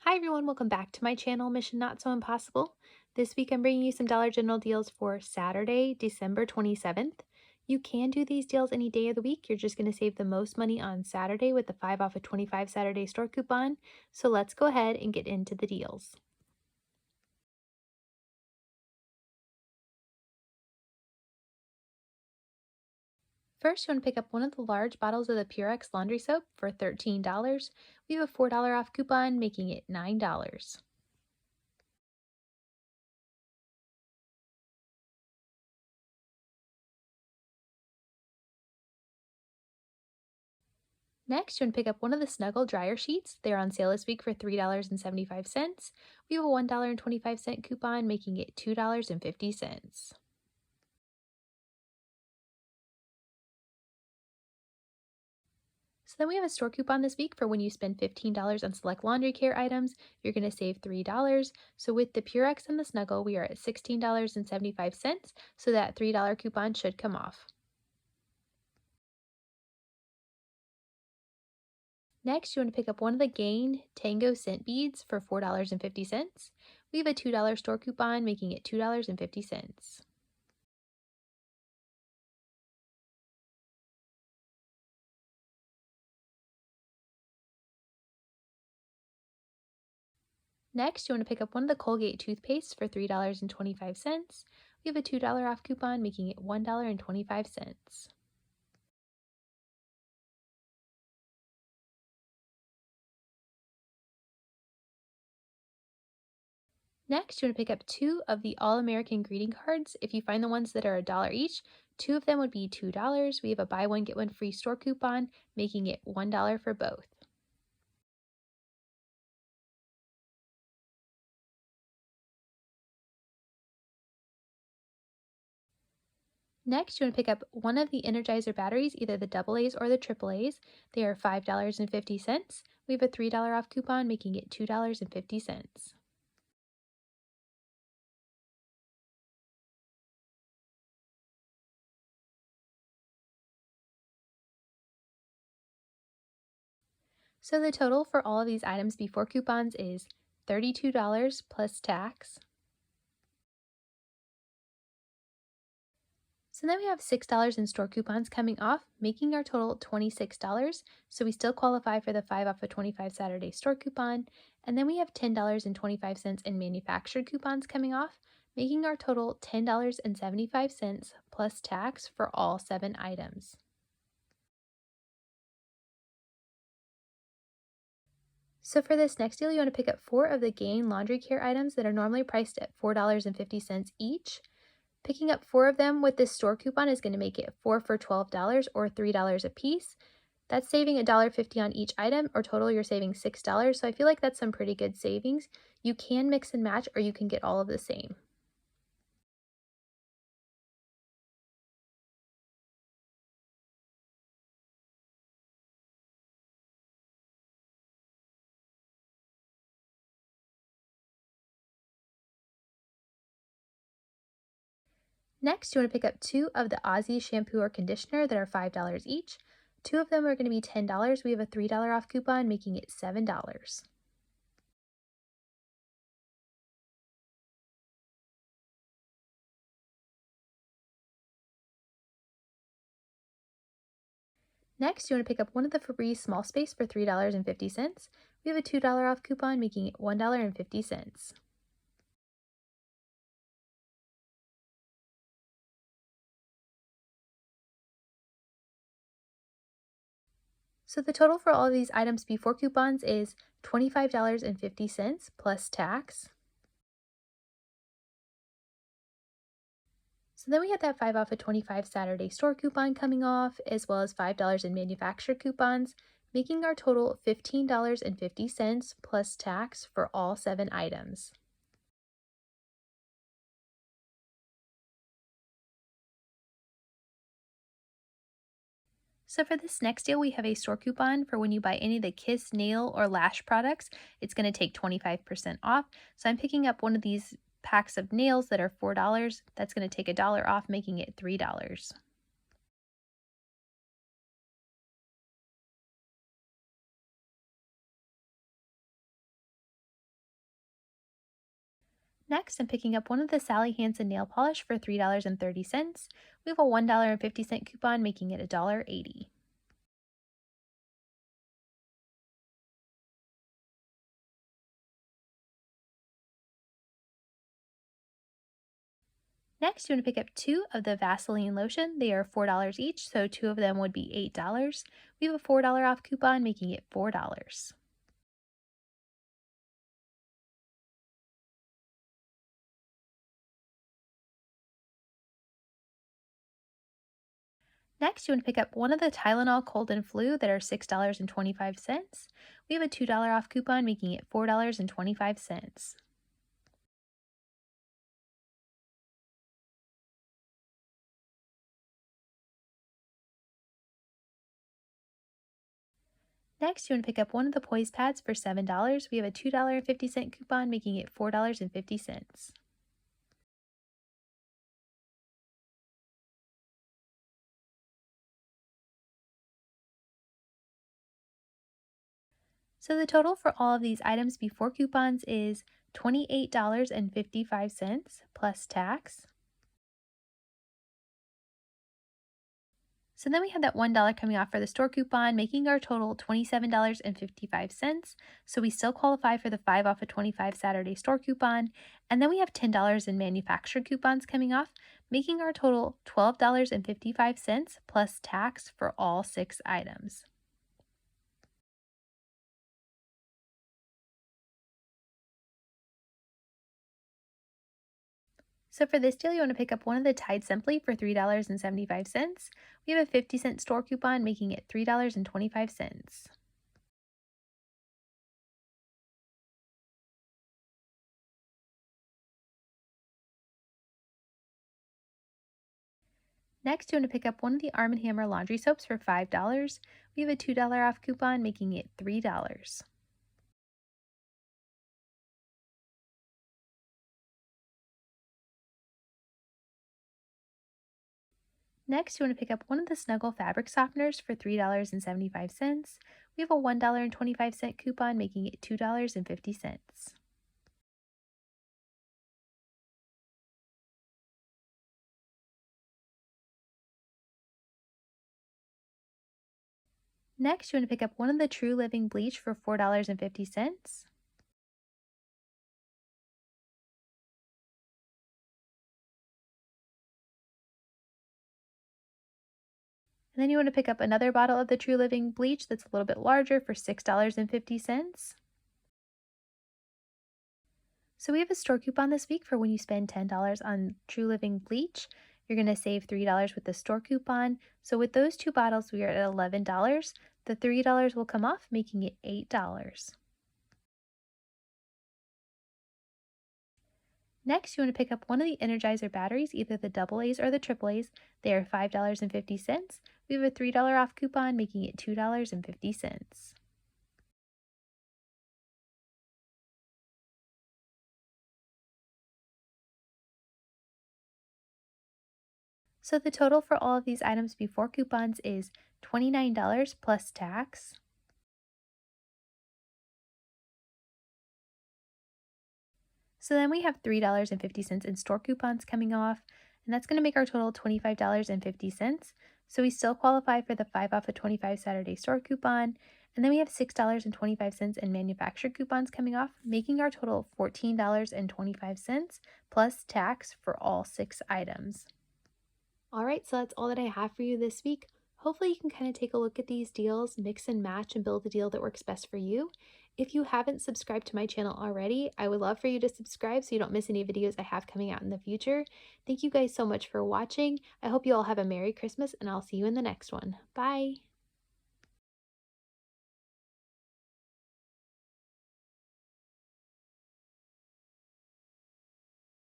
Hi everyone, welcome back to my channel, Mission Not So Impossible. This week I'm bringing you some Dollar General deals for Saturday, December 27th. You can do these deals any day of the week. You're just going to save the most money on Saturday with the 5 off of 25 Saturday store coupon. So let's go ahead and get into the deals. First, you want to pick up one of the large bottles of the Purex laundry soap for $13. We have a $4 off coupon, making it $9. Next, you want to pick up one of the Snuggle dryer sheets. They're on sale this week for $3.75. We have a $1.25 coupon, making it $2.50. So then we have a store coupon this week for when you spend $15 on select laundry care items, you're going to save $3. So with the Purex and the Snuggle, we are at $16.75, so that $3 coupon should come off. Next, you want to pick up one of the Gain Tango scent beads for $4.50. We have a $2 store coupon, making it $2.50. Next, you want to pick up one of the Colgate toothpastes for $3.25. We have a $2 off coupon, making it $1.25. Next, you want to pick up two of the All-American greeting cards. If you find the ones that are $1 each, two of them would be $2. We have a buy one, get one free store coupon, making it $1 for both. Next, you want to pick up one of the Energizer batteries, either the AA's or the AAA's. They are $5.50. We have a $3 off coupon, making it $2.50. So the total for all of these items before coupons is $32 plus tax. So then we have $6 in store coupons coming off, making our total $26. So we still qualify for the 5 off of 25 Saturday store coupon. And then we have $10.25 in manufactured coupons coming off, making our total $10.75 plus tax for all 7 items. So for this next deal, you want to pick up 4 of the Gain laundry care items that are normally priced at $4.50 each. Picking up 4 of them with this store coupon is going to make it 4 for $12 or $3 a piece. That's saving $1.50 on each item, or total you're saving $6. So I feel like that's some pretty good savings. You can mix and match, or you can get all of the same. Next, you want to pick up 2 of the Aussie shampoo or conditioner that are $5 each. 2 of them are going to be $10. We have a $3 off coupon, making it $7. Next, you want to pick up one of the Febreze Small Space for $3.50. We have a $2 off coupon, making it $1.50. So the total for all of these items before coupons is $25.50 plus tax. So then we have that 5 off of 25 Saturday store coupon coming off, as well as $5 in manufacturer coupons, making our total $15.50 plus tax for all 7 items. So for this next deal, we have a store coupon for when you buy any of the Kiss nail or lash products. It's going to take 25% off. So I'm picking up one of these packs of nails that are $4. That's going to take $1 off, making it $3. Next, I'm picking up one of the Sally Hansen nail polish for $3.30. We have a $1.50 coupon, making it $1.80. Next, you want to pick up two of the Vaseline lotion. They are $4 each, so two of them would be $8. We have a $4 off coupon, making it $4. Next, you want to pick up one of the Tylenol Cold and Flu that are $6.25. We have a $2 off coupon, making it $4.25. Next, you want to pick up one of the Poise pads for $7. We have a $2.50 coupon, making it $4.50. So the total for all of these items before coupons is $28.55 plus tax. So then we have that $1 coming off for the store coupon, making our total $27.55. So we still qualify for the 5 off of 25 Saturday store coupon. And then we have $10 in manufacturer coupons coming off, making our total $12.55 plus tax for all 6 items. So for this deal, you want to pick up one of the Tide Simply for $3.75. We have a 50-cent store coupon, making it $3.25. Next, you want to pick up one of the Arm & Hammer laundry soaps for $5. We have a $2 off coupon, making it $3. Next, you want to pick up one of the Snuggle fabric softeners for $3.75. We have a $1.25 coupon, making it $2.50. Next, you want to pick up one of the True Living bleach for $4.50. And then you want to pick up another bottle of the True Living bleach that's a little bit larger for $6.50. So we have a store coupon this week for when you spend $10 on True Living bleach. You're going to save $3 with the store coupon. So with those two bottles, we are at $11. The $3 will come off, making it $8. Next, you want to pick up one of the Energizer batteries, either the AA's or the AAA's. They are $5.50. We have a $3 off coupon, making it $2.50. So the total for all of these items before coupons is $29 plus tax. So then we have $3.50 in store coupons coming off, and that's going to make our total $25.50. So we still qualify for the 5 off of 25 Saturday store coupon, and then we have $6.25 in manufacturer coupons coming off, making our total $14.25 plus tax for all 6 items. All right, so that's all that I have for you this week. Hopefully you can kind of take a look at these deals, mix and match, and build a deal that works best for you. If you haven't subscribed to my channel already, I would love for you to subscribe so you don't miss any videos I have coming out in the future. Thank you guys so much for watching. I hope you all have a Merry Christmas, and I'll see you in the next one. Bye!